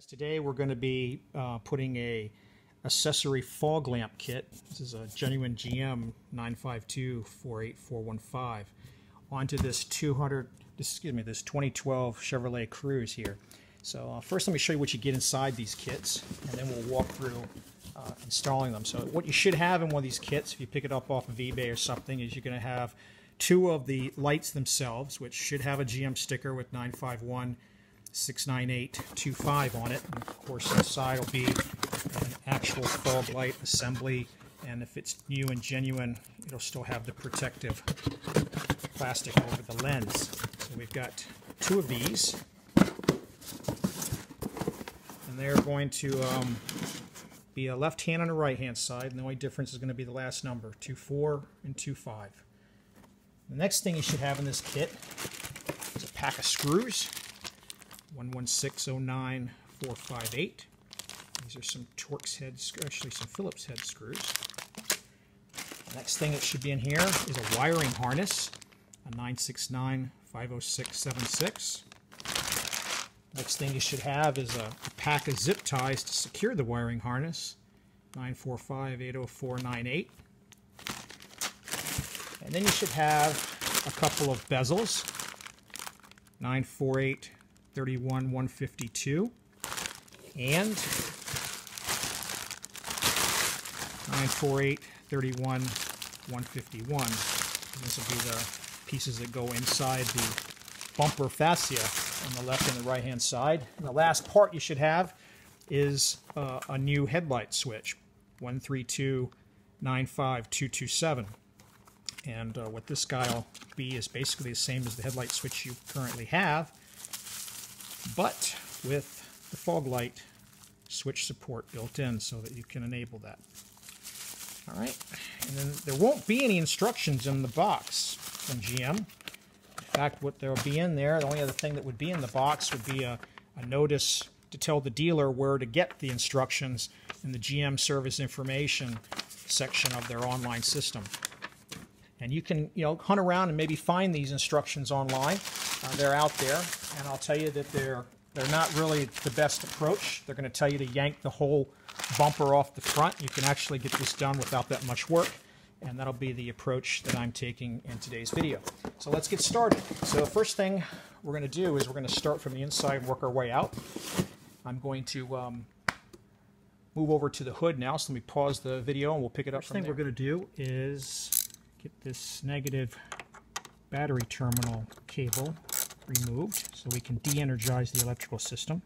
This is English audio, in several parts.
Today we're going to be putting a accessory fog lamp kit. This is a genuine GM 952-48415 onto this 2012 Chevrolet Cruze here. So first let me show you what you get inside these kits, and then we'll walk through installing them. So what you should have in one of these kits, if you pick it up off of eBay or something, is you're going to have two of the lights themselves, which should have a GM sticker with 951-69825 on it. And of course inside will be an actual fog light assembly, and if it's new and genuine, it'll still have the protective plastic over the lens. So we've got two of these, and they're going to be a left hand and a right hand side, and the only difference is going to be the last number, 24 and 25. The next thing you should have in this kit is a pack of screws, 11609-458. These are some Torx head, actually some Phillips head screws. The next thing that should be in here is a wiring harness, a 969-50676. Next thing you should have is a pack of zip ties to secure the wiring harness, 945-80498. And then you should have a couple of bezels, 948-31-152 and 948-31-151. This will be the pieces that go inside the bumper fascia on the left and the right hand side. And the last part you should have is a new headlight switch, 132-95227. And what this guy will be is basically the same as the headlight switch you currently have, but with the fog light switch support built in so that you can enable that. All right, and then there won't be any instructions in the box from GM. In fact, what there will be in there, the only other thing that would be in the box would be a notice to tell the dealer where to get the instructions in the GM service information section of their online system. And you can, hunt around and maybe find these instructions online. They're out there, and I'll tell you that they're not really the best approach. They're going to tell you to yank the whole bumper off the front. You can actually get this done without that much work, and that'll be the approach that I'm taking in today's video. So let's get started. So the first thing we're going to do is we're going to start from the inside and work our way out. I'm going to move over to the hood now, so let me pause the video and we'll pick it up from there. First thing we're going to do is get this negative battery terminal cable removed so we can de-energize the electrical system.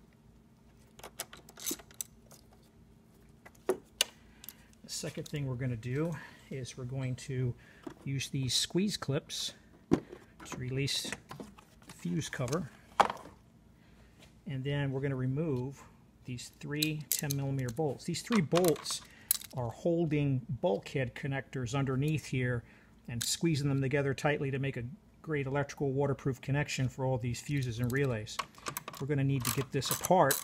The second thing we're going to do is we're going to use these squeeze clips to release the fuse cover, and then we're going to remove these three 10mm bolts. These three bolts are holding bulkhead connectors underneath here and squeezing them together tightly to make a great electrical waterproof connection for all these fuses and relays. We're going to need to get this apart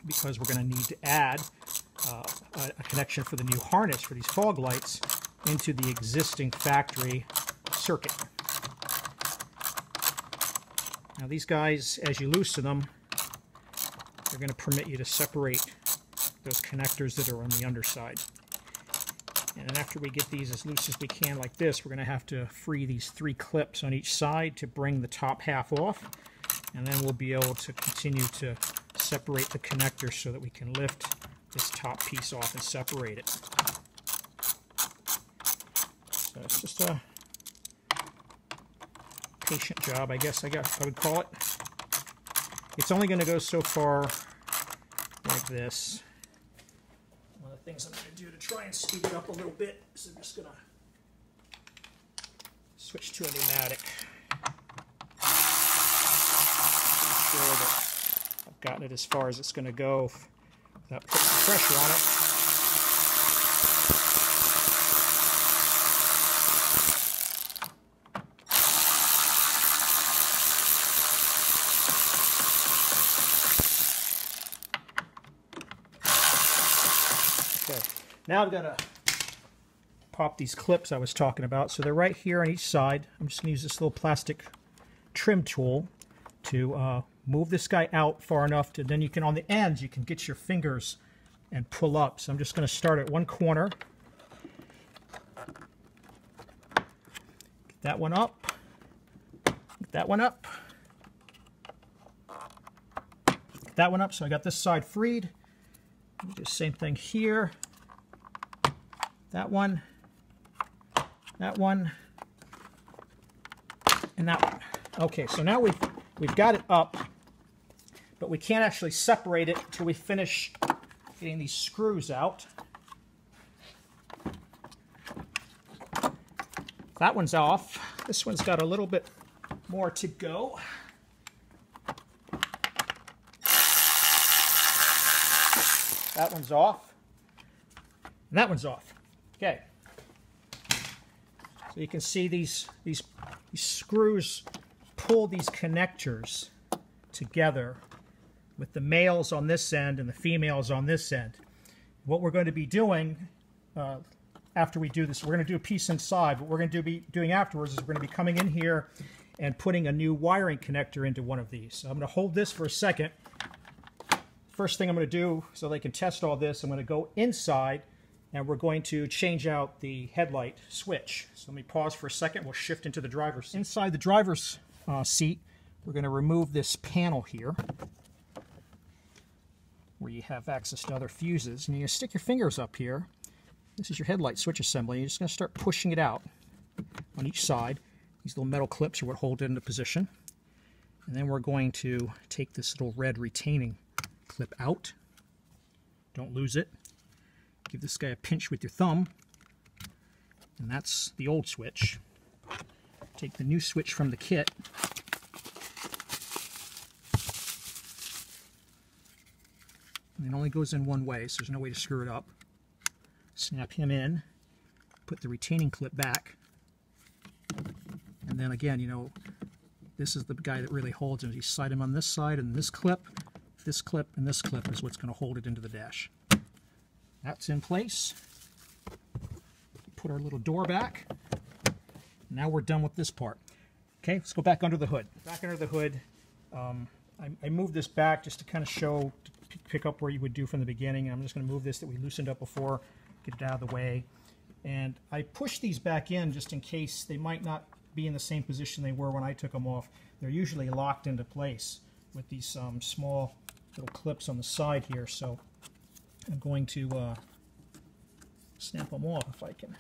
because we're going to need to add a connection for the new harness for these fog lights into the existing factory circuit. Now these guys, as you loosen them, they're going to permit you to separate those connectors that are on the underside. And then after we get these as loose as we can like this, we're going to have to free these three clips on each side to bring the top half off. And then we'll be able to continue to separate the connectors so that we can lift this top piece off and separate it. So it's just a patient job, I guess I would call it. It's only going to go so far like this. One of the things I'm going to do to try and speed it up a little bit is I'm just going to switch to a pneumatic. Make sure that I've gotten it as far as it's going to go without putting some pressure on it. Now I've got to pop these clips I was talking about. So they're right here on each side. I'm just going to use this little plastic trim tool to move this guy out far enough to, then you can, on the ends, you can get your fingers and pull up. So I'm just going to start at one corner. Get that one up. Get that one up. Get that one up. So I got this side freed. Do the same thing here. That one. That one. And that one. Okay, so now we've got it up, but we can't actually separate it until we finish getting these screws out. That one's off. This one's got a little bit more to go. That one's off. And that one's off. Okay. So you can see these screws pull these connectors together with the males on this end and the females on this end. What we're going to be doing after we do this, we're going to do a piece inside. What we're going to be doing afterwards is we're going to be coming in here and putting a new wiring connector into one of these. So I'm going to hold this for a second. First thing I'm going to do, so they can test all this, I'm going to go inside and we're going to change out the headlight switch. So let me pause for a second. We'll shift into the driver's seat. Inside the driver's seat, we're going to remove this panel here where you have access to other fuses. And you stick your fingers up here. This is your headlight switch assembly. You're just going to start pushing it out on each side. These little metal clips are what hold it into position. And then we're going to take this little red retaining clip out. Don't lose it. Give this guy a pinch with your thumb. And that's the old switch. Take the new switch from the kit. And it only goes in one way, so there's no way to screw it up. Snap him in. Put the retaining clip back. And then again, you know, this is the guy that really holds it. You slide him on this side, and this clip, and this clip is what's going to hold it into the dash. That's in place. Put our little door back. Now we're done with this part. Okay, let's go back under the hood. Back under the hood, I moved this back just to kind of show, to pick up where you would do from the beginning. I'm just going to move this that we loosened up before, get it out of the way. And I pushed these back in just in case they might not be in the same position they were when I took them off. They're usually locked into place with these small little clips on the side here. So I'm going to snap them off if I can.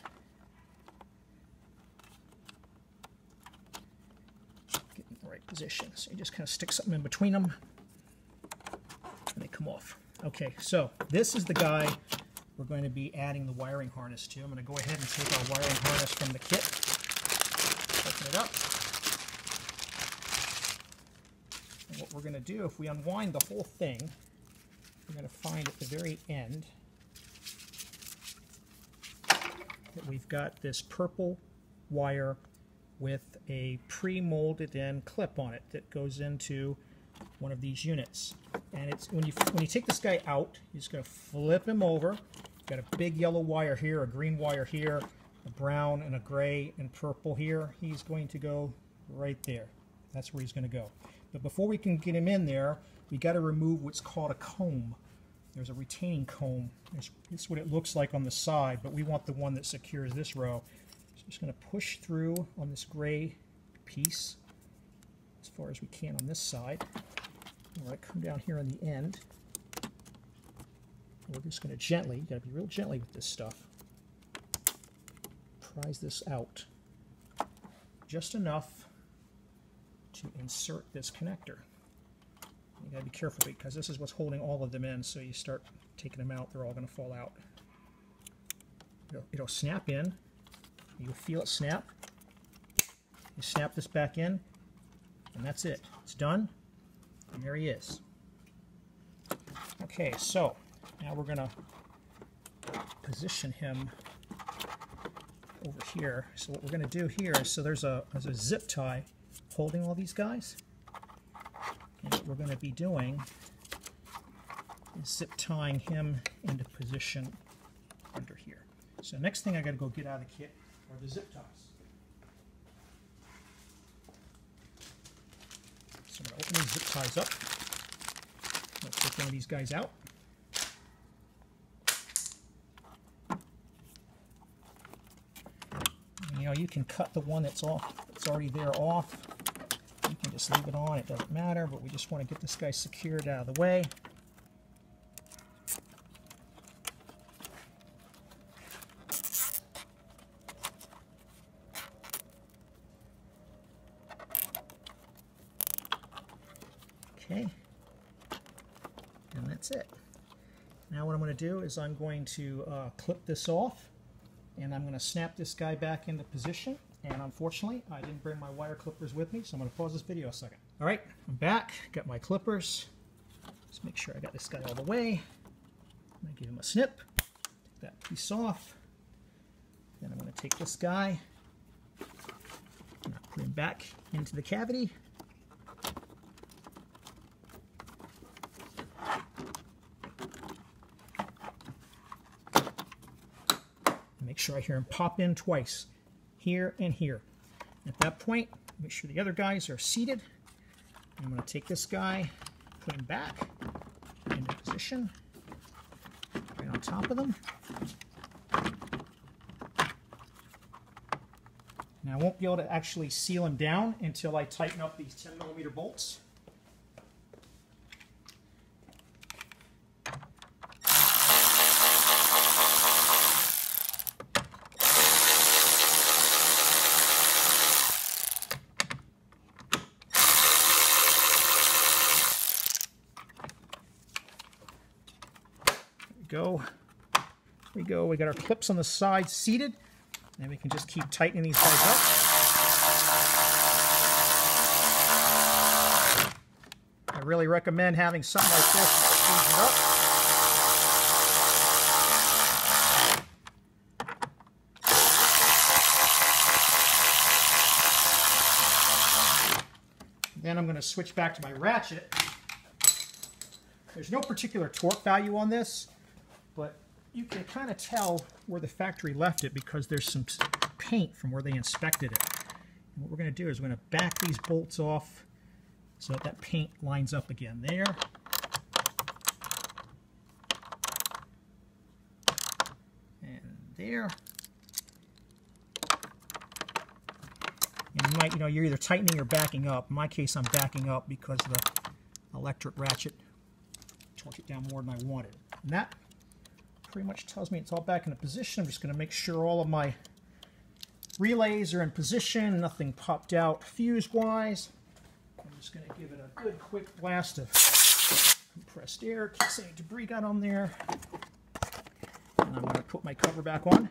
Get in the right position. So you just kind of stick something in between them and they come off. Okay, so this is the guy we're going to be adding the wiring harness to. I'm going to go ahead and take our wiring harness from the kit, open it up. And what we're going to do, if we unwind the whole thing, we're going to find at the very end that we've got this purple wire with a pre-molded in clip on it that goes into one of these units. And it's when you take this guy out, you're just going to flip him over. Got a big yellow wire here, a green wire here, a brown and a gray and purple here. He's going to go right there. That's where he's going to go. But before we can get him in there, we got to remove what's called a comb. There's a retaining comb. This is what it looks like on the side, but we want the one that secures this row. So I'm just going to push through on this gray piece as far as we can on this side. We're going to come down here on the end. We're just going to gently, you got to be real gently with this stuff, prise this out just enough to insert this connector. You got to be careful because this is what's holding all of them in, so you start taking them out, they're all going to fall out. It'll snap in, you'll feel it snap. You snap this back in, and that's it. It's done, and there he is. Okay, so now we're going to position him over here. So what we're going to do here is, so there's a zip tie holding all these guys. And what we're going to be doing is zip tying him into position under here. So next thing I got to go get out of the kit are the zip ties. So I'm going to These zip ties up. Let's take one of these guys out. You know, you can cut the one that's off, that's already there off. You can just leave it on, it doesn't matter, but we just want to get this guy secured out of the way. Okay, and that's it. Now what I'm going to do is I'm going to clip this off, and I'm going to snap this guy back into position. And unfortunately, I didn't bring my wire clippers with me, so I'm going to pause this video a second. All right, I'm back. Got my clippers. Just make sure I got this guy all the way. I'm going to give him a snip. Take that piece off. Then I'm going to take this guy and put him back into the cavity. Make sure I hear him pop in twice, here and here. At that point, make sure the other guys are seated. I'm going to take this guy, put him back into position, right on top of them. Now I won't be able to actually seal him down until I tighten up these 10mm bolts. Go. There we go. We got our clips on the side seated, and we can just keep tightening these guys up. I really recommend having something like this to speed it up. Then I'm going to switch back to my ratchet. There's no particular torque value on this, but you can kind of tell where the factory left it because there's some paint from where they inspected it. And what we're going to do is we're going to back these bolts off so that that paint lines up again there. And there. And you might, you're either tightening or backing up. In my case, I'm backing up because the electric ratchet torque it down more than I wanted. And that pretty much tells me it's all back into position. I'm just going to make sure all of my relays are in position, nothing popped out fuse-wise. I'm just going to give it a good quick blast of compressed air, in case any debris got on there. And I'm going to put my cover back on,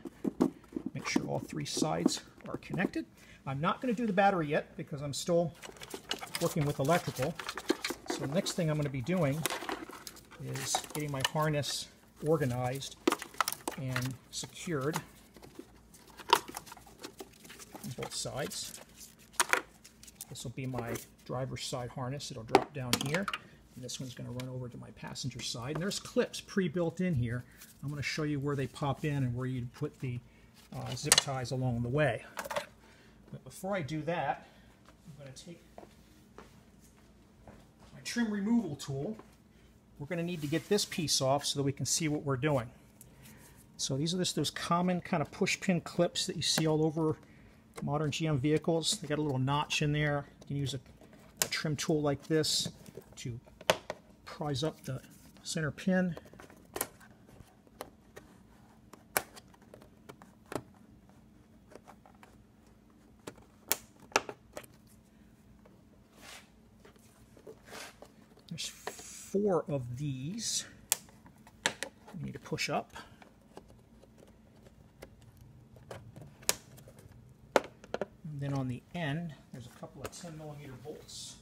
make sure all three sides are connected. I'm not going to do the battery yet because I'm still working with electrical. So the next thing I'm going to be doing is getting my harness organized and secured on both sides. This will be my driver's side harness. It'll drop down here, and this one's going to run over to my passenger side. And there's clips pre-built in here. I'm going to show you where they pop in and where you put the zip ties along the way. But before I do that, I'm going to take my trim removal tool. We're going to need to get this piece off so that we can see what we're doing. So these are just those common kind of push pin clips that you see all over modern GM vehicles. They got a little notch in there. You can use a trim tool like this to prise up the center pin. There's 4 of these we need to push up. And then on the end, there's a couple of 10mm bolts.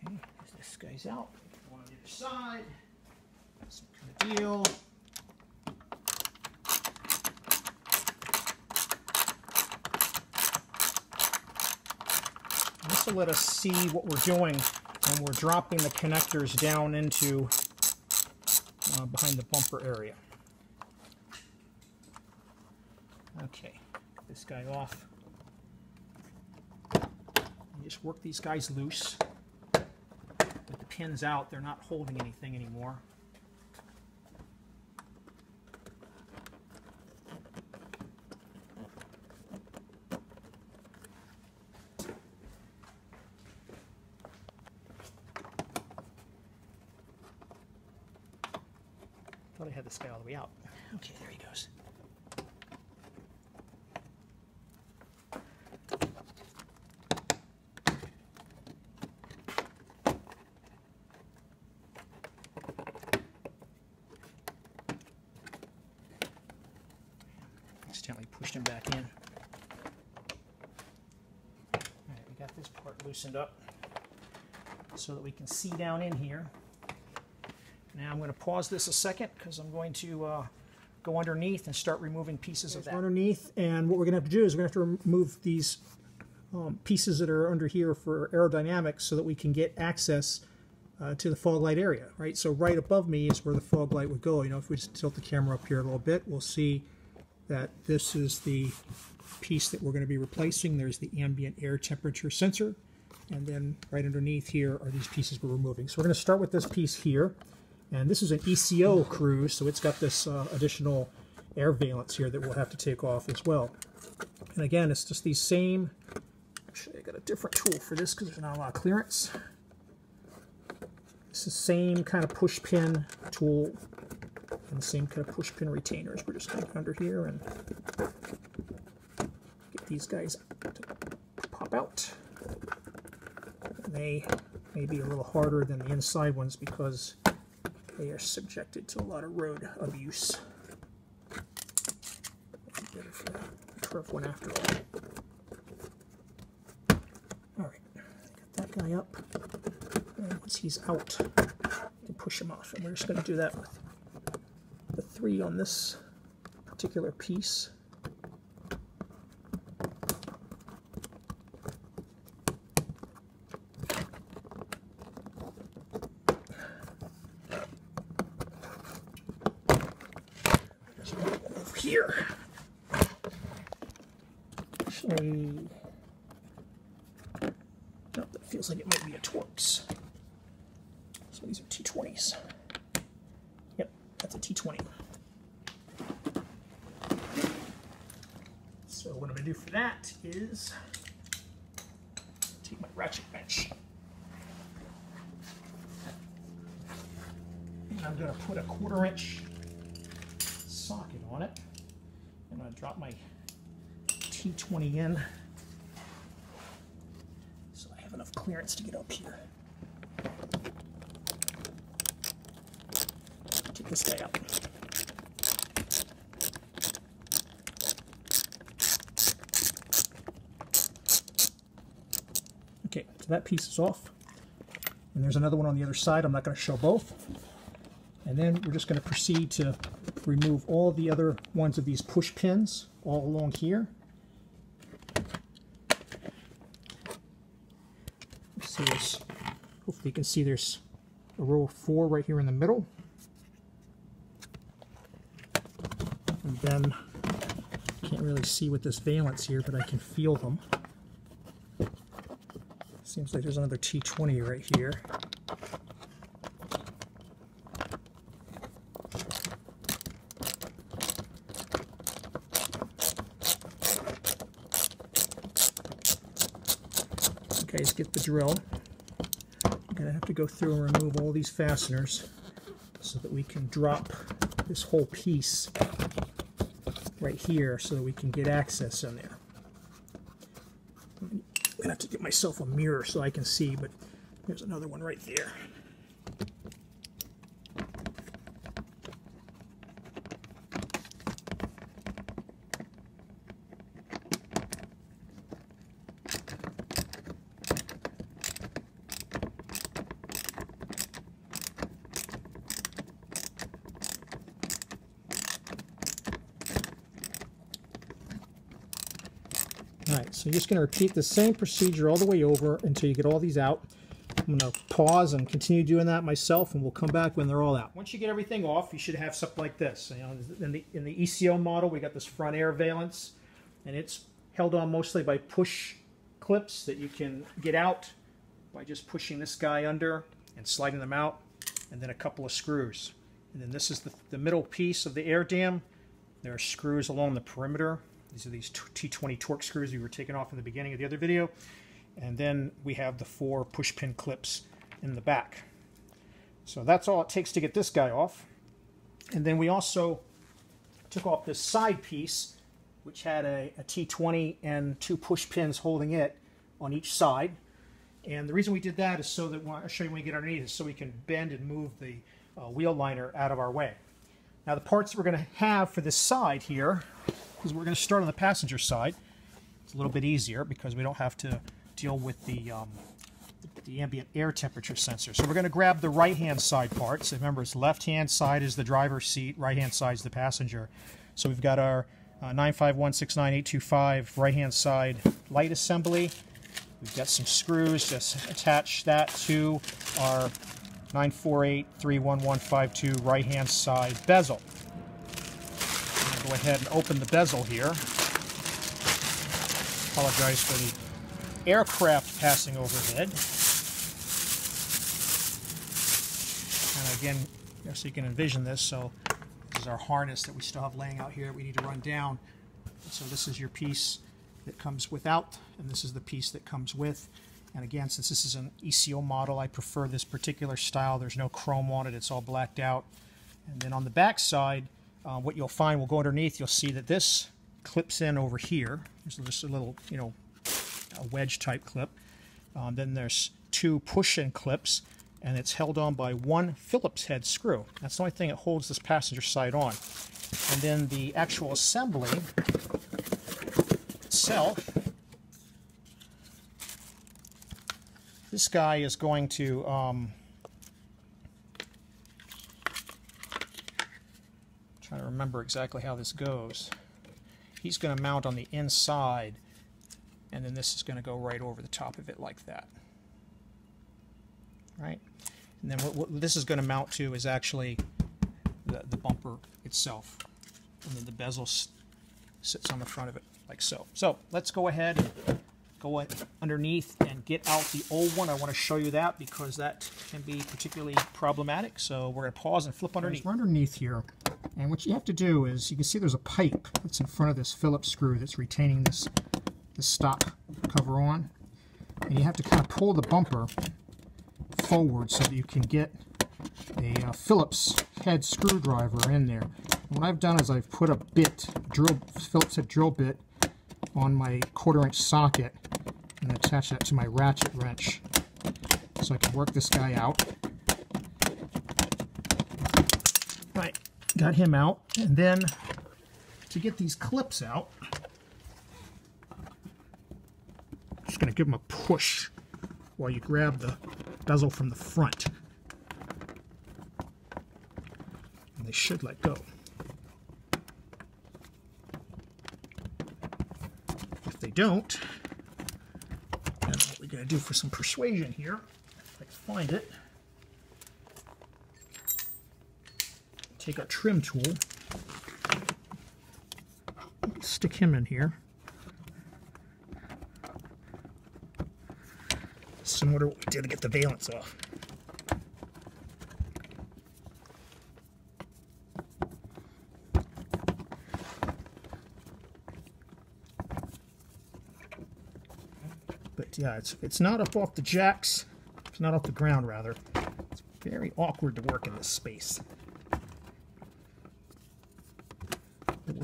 Okay, as this guy's out, one on the other side, some kind of deal. This will let us see what we're doing and we're dropping the connectors down into behind the bumper area. Okay, get this guy off. You just work these guys loose. With the pins out, they're not holding anything anymore. Thought I had this guy all the way out. Okay, there he goes. Accidentally pushed him back in. All right, we got this part loosened up so that we can see down in here. Now I'm going to pause this a second because I'm going to go underneath and start removing pieces of that. Underneath, and what we're going to have to do is we're going to have to remove these pieces that are under here for aerodynamics so that we can get access to the fog light area, right? So right above me is where the fog light would go. You know, if we just tilt the camera up here a little bit, we'll see that this is the piece that we're going to be replacing. There's the ambient air temperature sensor, and then right underneath here are these pieces we're removing. So we're going to start with this piece here. And this is an ECO Cruze, so it's got this additional air valence here that we'll have to take off as well. And again, it's just these same, actually I got a different tool for this because there's not a lot of clearance. It's the same kind of push pin tool and the same kind of push pin retainers. We're just going to get under here and get these guys to pop out. And they may be a little harder than the inside ones because they are subjected to a lot of road abuse. Better for the curved one after all. Alright, got that guy up. And once he's out, you can push him off. And we're just going to do that with the 3 on this particular piece. Here. Actually, no, that feels like it might be a Torx. So these are T20s. Yep, that's a T20. So what I'm going to do for that is take my ratchet wrench. And I'm going to put a 1/4 inch socket on it. I'm going to drop my T20 in so I have enough clearance to get up here. Take this guy out. Okay, so that piece is off. And there's another one on the other side. I'm not going to show both. And then we're just going to proceed to remove all the other ones of these push pins all along here. So hopefully you can see there's a row of 4 right here in the middle. And then, can't really see with this valence here, but I can feel them. Seems like there's another T20 right here. Guys, get the drill. I'm going to have to go through and remove all these fasteners so that we can drop this whole piece right here so that we can get access in there. I'm going to have to get myself a mirror so I can see, but there's another one right there. Alright, so you're just going to repeat the same procedure all the way over until you get all these out. I'm going to pause and continue doing that myself, and we'll come back when they're all out. Once you get everything off, you should have something like this. You know, in the ECO model, we got this front air valance, and it's held on mostly by push clips that you can get out by just pushing this guy under and sliding them out, and then a couple of screws. And then this is the middle piece of the air dam. There are screws along the perimeter. These are these T20 torque screws we were taking off in the beginning of the other video. And then we have the 4 push pin clips in the back. So that's all it takes to get this guy off. And then we also took off this side piece, which had a T20 and 2 push pins holding it on each side. And the reason we did that is so that, I'll show you when we get underneath, is so we can bend and move the wheel liner out of our way. Now the parts that we're going to have for this side here, because we're going to start on the passenger side, it's a little bit easier because we don't have to deal with the ambient air temperature sensor. So we're going to grab the right-hand side parts. Remember, it's left-hand side is the driver's seat, right-hand side is the passenger. So we've got our 95169-825 right-hand side light assembly. We've got some screws. Just attach that to our 948-31152 right-hand side bezel. I'm going to go ahead and open the bezel here. Apologize for the aircraft passing overhead. And again, so you can envision this, so this is our harness that we still have laying out here that we need to run down. So this is your piece that comes without, and this is the piece that comes with. And again, since this is an ECO model, I prefer this particular style. There's no chrome on it, it's all blacked out. And then on the back side, what you'll find, we'll go underneath, you'll see that this clips in over here. There's just a little, you know, a wedge type clip. Then there's 2 push-in clips, and it's held on by 1 Phillips head screw. That's the only thing that holds this passenger side on. And then the actual assembly itself, this guy is going to trying to remember exactly how this goes. He's going to mount on the inside, and then this is going to go right over the top of it like that. Right? And then what this is going to mount to is actually the bumper itself. And then the bezel sits on the front of it like so. So let's go ahead and go underneath and get out the old one. I want to show you that because that can be particularly problematic. So we're going to pause and flip underneath. We're underneath here. And what you have to do is, you can see there's a pipe that's in front of this Phillips screw that's retaining this stop cover on. And you have to kind of pull the bumper forward so that you can get a Phillips head screwdriver in there. And what I've done is I've put a bit, Phillips head drill bit, on my 1/4-inch socket and attach that to my ratchet wrench so I can work this guy out. Right, got him out, and then to get these clips out, I'm just going to give them a push while you grab the bezel from the front. And they should let go. If they don't, then what we're going to do for some persuasion here, if I can find it, take our trim tool, stick him in here, similar to what we did to get the valance off. But yeah, it's not up off the jacks, it's not off the ground rather. It's very awkward to work in this space.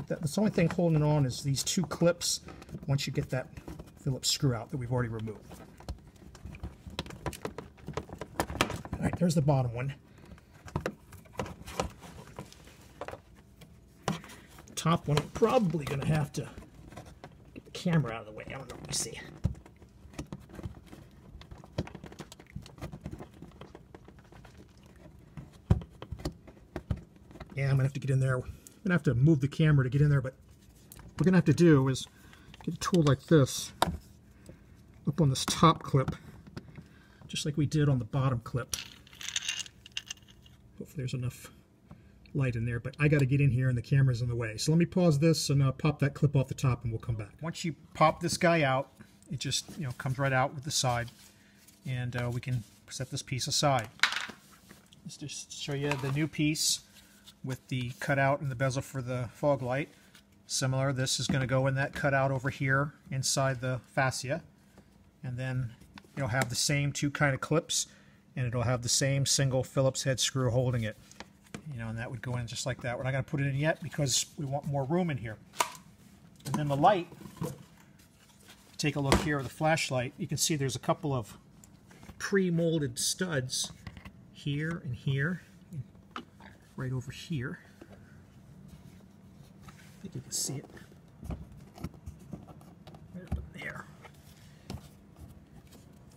That's the only thing holding it on is these 2 clips once you get that Phillips screw out that we've already removed. Alright, there's the bottom one. The top one, I'm probably going to have to get the camera out of the way. I don't know, let me see. Yeah, I'm going to have to get in there. I'm going to have to move the camera to get in there, but what we're going to have to do is get a tool like this up on this top clip, just like we did on the bottom clip. Hopefully there's enough light in there, but I got to get in here and the camera's in the way. So let me pause this and pop that clip off the top and we'll come back. Once you pop this guy out, it just comes right out with the side, and we can set this piece aside. Let's just show you the new piece with the cutout and the bezel for the fog light. Similar, this is going to go in that cutout over here inside the fascia, and then it'll have the same two kind of clips, and it'll have the same single Phillips head screw holding it. And that would go in just like that. We're not going to put it in yet because we want more room in here. And then the light, take a look here with the flashlight. You can see there's a couple of pre-molded studs here and here, and right over here. I think you can see it. Right up there.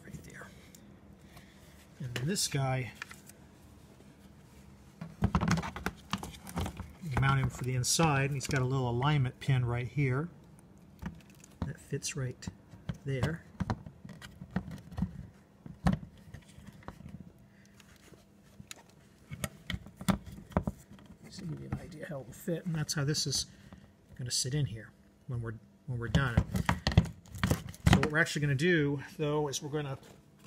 Right there. And then this guy, you mount him for the inside, and he's got a little alignment pin right here. That fits right there. Just to give you an idea how it will fit, and that's how this is going to sit in here when we're done. So what we're actually going to do, though, is we're going to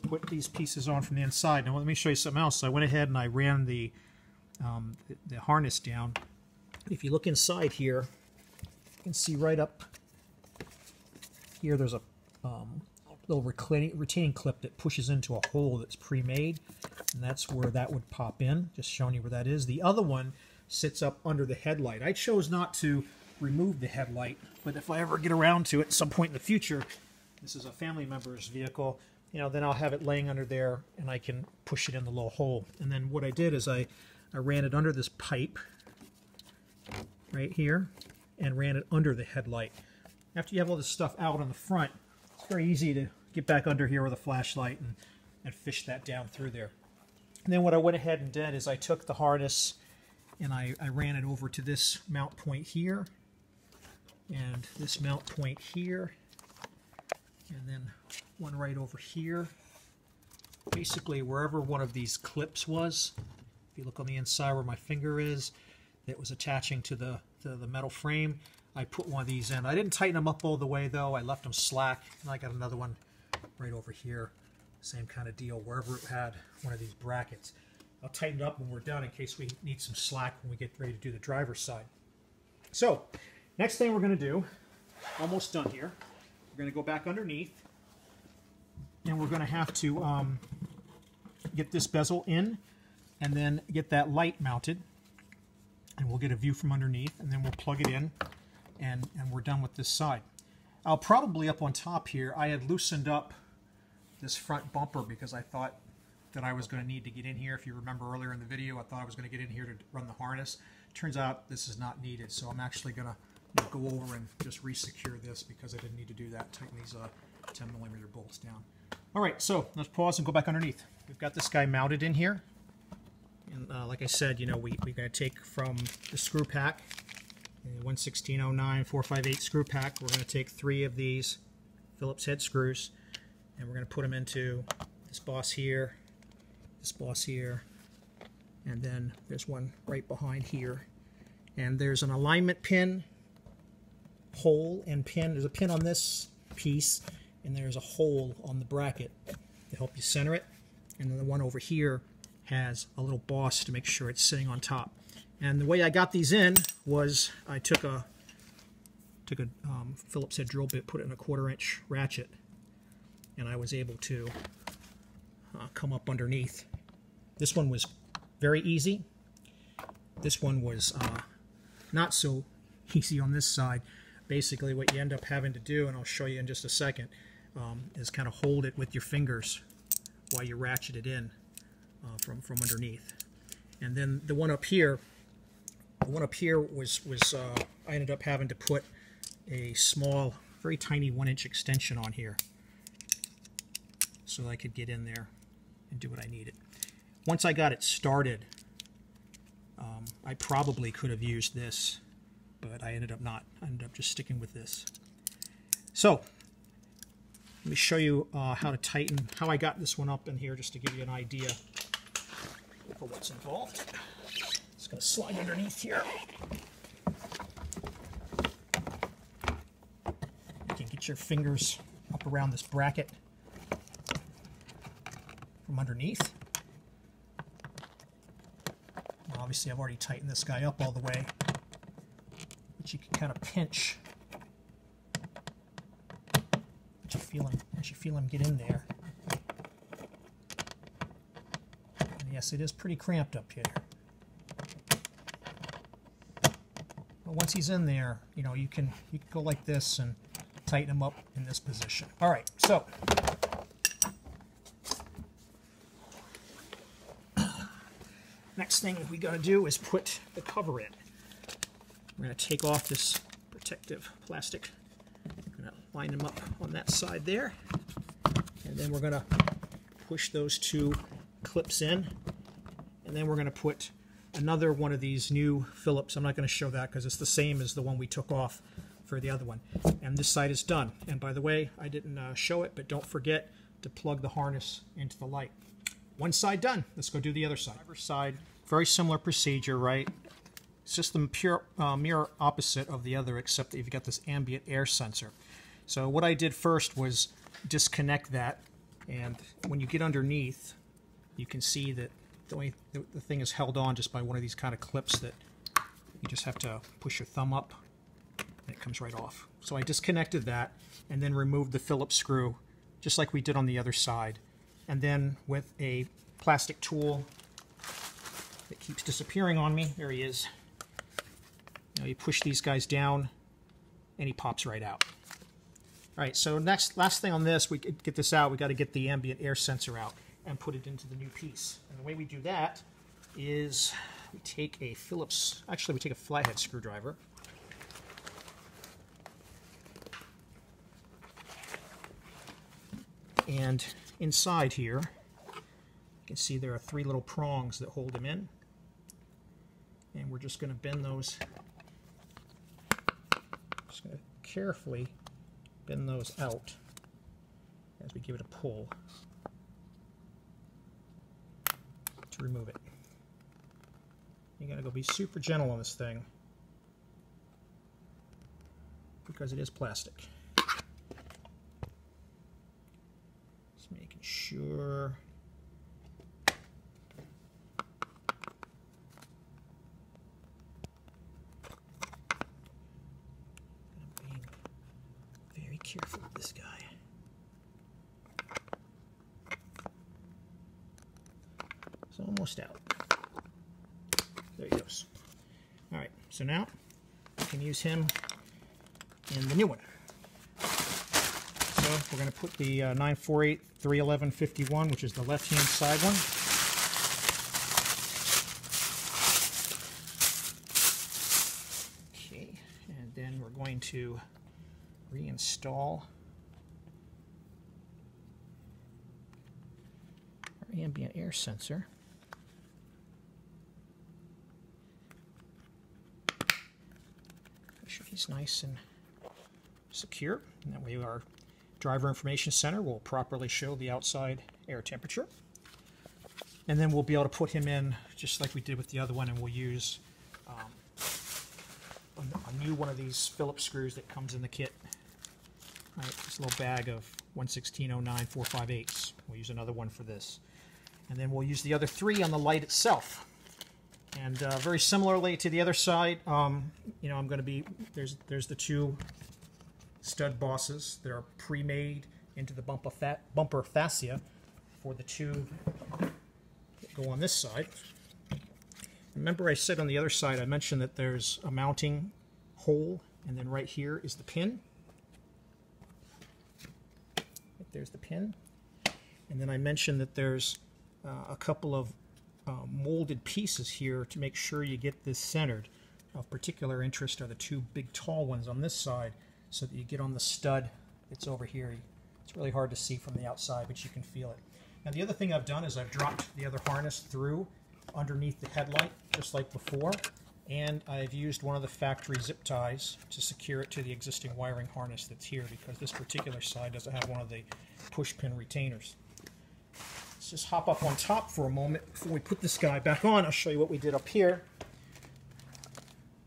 put these pieces on from the inside. Now let me show you something else. So I went ahead and I ran the harness down. If you look inside here, you can see right up here there's a little retaining clip that pushes into a hole that's pre-made, and that's where that would pop in, just showing you where that is. The other one sits up under the headlight. I chose not to remove the headlight, but if I ever get around to it at some point in the future, this is a family member's vehicle, then I'll have it laying under there and I can push it in the little hole. And then what I did is I ran it under this pipe right here and ran it under the headlight. After you have all this stuff out on the front, it's very easy to get back under here with a flashlight and fish that down through there. And then what I went ahead and did is I took the harness and I ran it over to this mount point here and this mount point here, and then one right over here. Basically wherever one of these clips was, if you look on the inside where my finger is, that was attaching to the metal frame, I put one of these in. I didn't tighten them up all the way though, I left them slack, and I got another one right over here. Same kind of deal, wherever it had one of these brackets. I'll tighten it up when we're done in case we need some slack when we get ready to do the driver's side. So, next thing we're going to do, almost done here, we're going to go back underneath, and we're going to have to get this bezel in, and then get that light mounted, and we'll get a view from underneath, and then we'll plug it in, and we're done with this side. I'll probably, up on top here, I had loosened up this front bumper because I thought that I was going to need to get in here. If you remember earlier in the video, I thought I was going to get in here to run the harness. Turns out this is not needed, so I'm actually going to go over and just re-secure this because I didn't need to do that. Tighten these 10mm bolts down. All right, so let's pause and go back underneath. We've got this guy mounted in here, and like I said, we're going to take from the screw pack, the 11609 458 screw pack. We're going to take 3 of these Phillips head screws, and we're going to put them into this boss here, and then there's one right behind here. And there's an alignment pin, hole, and pin. There's a pin on this piece, and there's a hole on the bracket to help you center it. And then the one over here has a little boss to make sure it's sitting on top. And the way I got these in was I took a Phillips head drill bit, put it in a 1/4 inch ratchet, and I was able to come up underneath. This one was very easy. This one was not so easy on this side. Basically what you end up having to do, and I'll show you in just a second, is kind of hold it with your fingers while you ratchet it in from underneath. And then the one up here was I ended up having to put a small, very tiny 1-inch extension on here so that I could get in there and do what I needed. Once I got it started, I probably could have used this, but I ended up not. I ended up just sticking with this. So, Let me show you how to tighten, how I got this one up in here, just to give you an idea for what's involved. It's going to slide underneath here. You can get your fingers up around this bracket from underneath. Now, obviously, I've already tightened this guy up all the way, but you can kind of pinch. Once you feel him get in there. And yes, it is pretty cramped up here. But once he's in there, you know, you can go like this and tighten him up in this position. All right, so next thing we got to do is put the cover in. We're going to take off this protective plastic. We're going to line them up on that side there, and then we're going to push those two clips in, and then we're going to put another one of these new Phillips. I'm not going to show that because it's the same as the one we took off for the other one. And this side is done. And by the way, I didn't show it, but don't forget to plug the harness into the light. One side done. Let's go do the other side. Driver's side, very similar procedure, right? It's just the pure mirror opposite of the other, except that you've got this ambient air sensor. So what I did first was disconnect that, and when you get underneath, you can see that the thing is held on just by one of these kind of clips that you just have to push your thumb up, and it comes right off. So I disconnected that, and then removed the Phillips screw, just like we did on the other side. And then with a plastic tool that keeps disappearing on me, there he is. Now you push these guys down, and he pops right out. All right, so last thing on this, we get this out, we got to get the ambient air sensor out and put it into the new piece. And the way we do that is we take a Phillips, actually we take a flathead screwdriver. And inside here, you can see there are 3 little prongs that hold them in. And we're just going to bend those, just going to carefully bend those out as we give it a pull to remove it. You gotta go be super gentle on this thing because it is plastic. Just making sure. Careful with this guy. It's almost out. There he goes. All right, so now we can use him in the new one. So we're going to put the 948 311 51, which is the left-hand side one. Okay, and then we're going to reinstall our ambient air sensor. Make sure he's nice and secure, and that way our driver information center will properly show the outside air temperature. And then we'll be able to put him in just like we did with the other one, and we'll use a new one of these Phillips screws that comes in the kit. Right, this little bag of 11609 4/5/8. We'll use another one for this. And then we'll use the other 3 on the light itself. And very similarly to the other side, you know, I'm going to be, there's the 2 stud bosses that are pre-made into the bumper fascia for the 2 that go on this side. Remember I said on the other side, I mentioned that there's a mounting hole, and then right here is the pin. There's the pin. And then I mentioned that there's a couple of molded pieces here to make sure you get this centered. Of particular interest are the 2 big tall ones on this side, so that you get on the stud that's over here. It's really hard to see from the outside, but you can feel it. Now the other thing I've done is I've dropped the other harness through underneath the headlight, just like before, And I've used one of the factory zip ties to secure it to the existing wiring harness that's here, because this particular side doesn't have one of the push pin retainers. Let's just hop up on top for a moment before we put this guy back on. I'll show you what we did up here.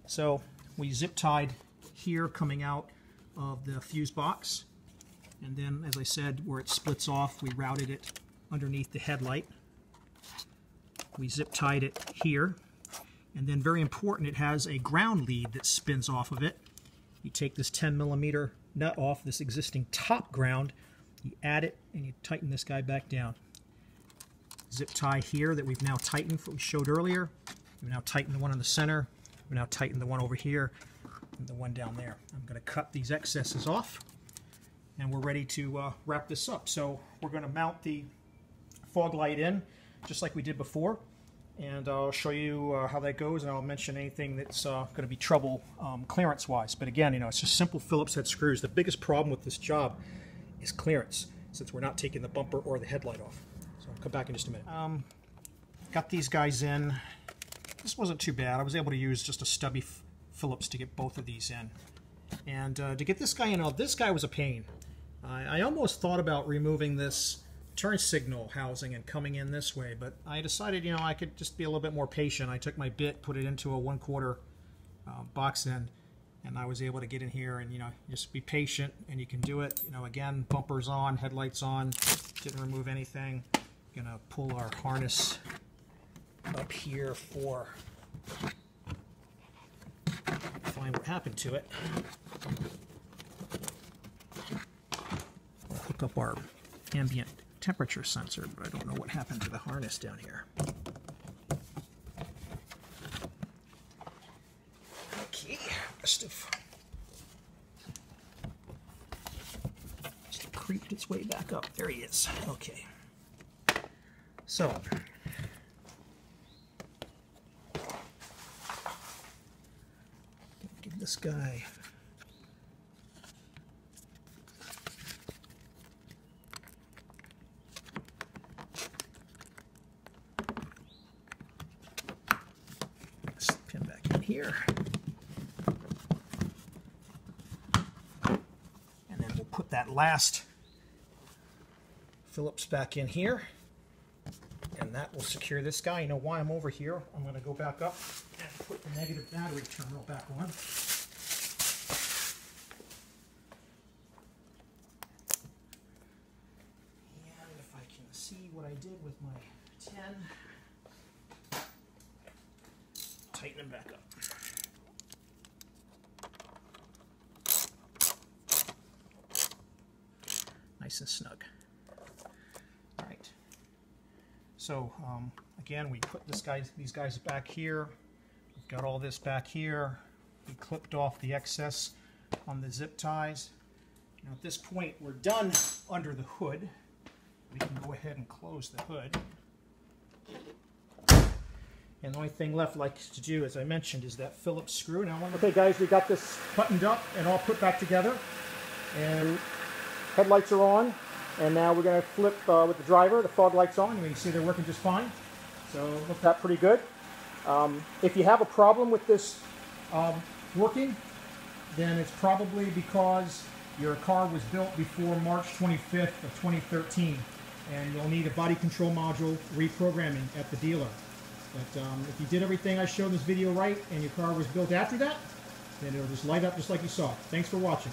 So we zip tied here coming out of the fuse box, and then, as I said, where it splits off, we routed it underneath the headlight. We zip tied it here, and then, very important, it has a ground lead that spins off of it. You take this 10mm nut off this existing top ground, you add it, and you tighten this guy back down. Zip tie here that we've now tightened, what we showed earlier. We've now tightened the one in the center. We've now tightened the one over here and the one down there. I'm going to cut these excesses off, and we're ready to wrap this up. So we're going to mount the fog light in just like we did before, and I'll show you how that goes, and I'll mention anything that's going to be trouble clearance wise. But again, you know, it's just simple Phillips head screws. The biggest problem with this job is clearance, since we're not taking the bumper or the headlight off. So I'll come back in just a minute. Got these guys in. This wasn't too bad. I was able to use just a stubby Phillips to get both of these in. And to get this guy in, this guy was a pain. I almost thought about removing this turn signal housing and coming in this way, but I decided, you know, I could just be a little bit more patient. I took my bit, put it into a 1/4 box end, and I was able to get in here, and, you know, just be patient and you can do it. You know, again, bumpers on, headlights on, didn't remove anything. Gonna pull our harness up here for find what happened to it. We'll hook up our ambient temperature sensor, but I don't know what happened to the harness down here. Okay, must have creeped its way back up. There he is. Okay. So give this guy this pin back in here, and then we'll put that last Phillips back in here, and that will secure this guy. You know why I'm over here? I'm going to go back up and put the negative battery terminal back on. And if I can see what I did with my 10, tighten them back up. Nice and snug. All right. So again, we put these guys back here. We've got all this back here. We clipped off the excess on the zip ties. Now at this point, we're done under the hood. We can go ahead and close the hood. And the only thing left, like to do, as I mentioned, is that Phillips screw. Now, okay, guys, we got this buttoned up and all put back together. And headlights are on. And now we're going to flip with the driver. The fog lights on. You can see they're working just fine. So it looked out pretty good. If you have a problem with this working, then it's probably because your car was built before March 25th of 2013. And you'll need a body control module reprogramming at the dealer. But if you did everything I showed in this video right, and your car was built after that, then it'll just light up just like you saw. Thanks for watching.